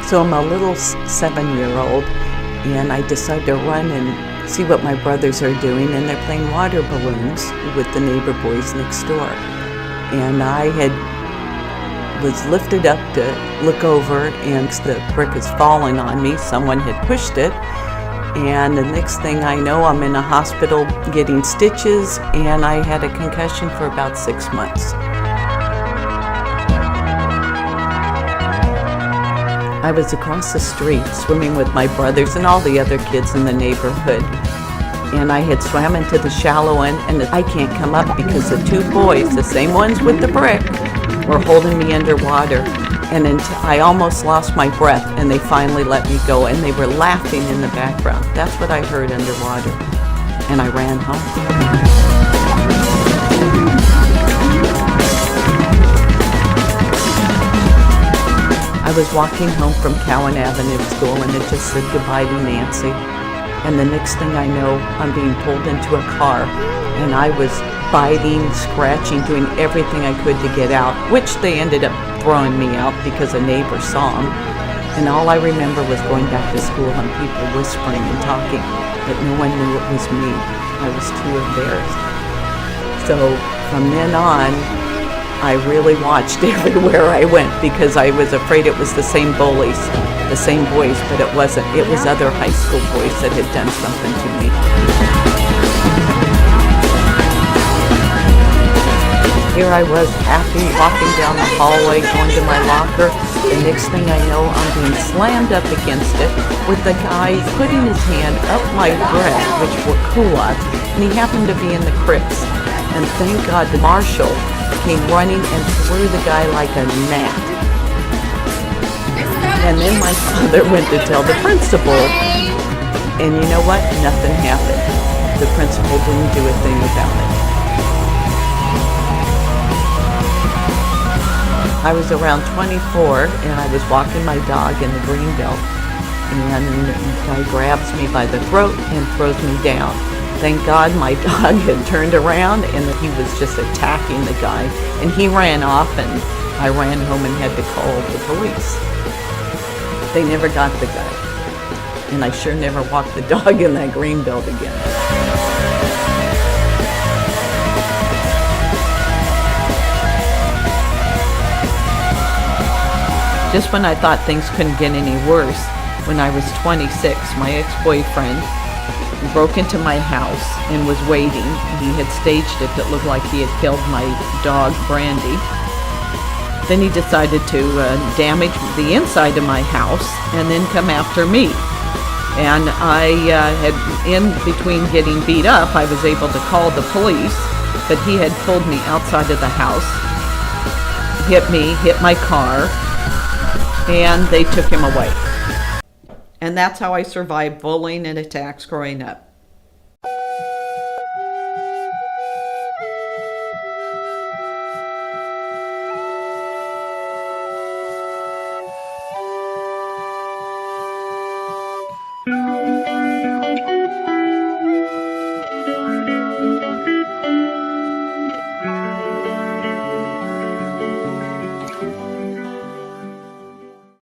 So I'm a little 7-year-old, and I decide to run and see what my brothers are doing, and they're playing water balloons with the neighbor boys next door. And I was lifted up to look over, and the brick is falling on me. Someone had pushed it, and the next thing I know, I'm in a hospital getting stitches, and I had a concussion for about 6 months. I was across the street swimming with my brothers and all the other kids in the neighborhood. And I had swam into the shallow end, and I can't come up because the two boys, the same ones with the brick, were holding me underwater. And until I almost lost my breath, and they finally let me go, and they were laughing in the background. That's what I heard underwater. And I ran home. I was walking home from Cowan Avenue School, and it just said goodbye to Nancy. And the next thing I know, I'm being pulled into a car, and I was biting, scratching, doing everything I could to get out, which they ended up throwing me out because a neighbor saw them. And all I remember was going back to school and people whispering and talking, but no one knew it was me. I was too embarrassed. So from then on, I really watched everywhere I went because I was afraid it was the same bullies, the same boys, but it wasn't. It was other high school boys that had done something to me. Here I was, happy, walking down the hallway, going to my locker. The next thing I know, I'm being slammed up against it with the guy putting his hand up my breast, which were culottes, and he happened to be in the crypts. And thank God the marshal came running and threw the guy like a gnat. And then my father went to tell the principal, and you know what? Nothing happened. The principal didn't do a thing about it. I was around 24, and I was walking my dog in the Greenbelt, and the guy grabs me by the throat and throws me down. Thank God my dog had turned around, and he was just attacking the guy, and he ran off, and I ran home and had to call the police. They never got the guy, and I sure never walked the dog in that Greenbelt again. Just when I thought things couldn't get any worse, when I was 26, my ex-boyfriend broke into my house and was waiting. He had staged it that looked like he had killed my dog, Brandy. Then he decided to damage the inside of my house and then come after me. And I had, in between getting beat up, I was able to call the police, but he had pulled me outside of the house, hit me, hit my car, and they took him away. And that's how I survived bullying and attacks growing up.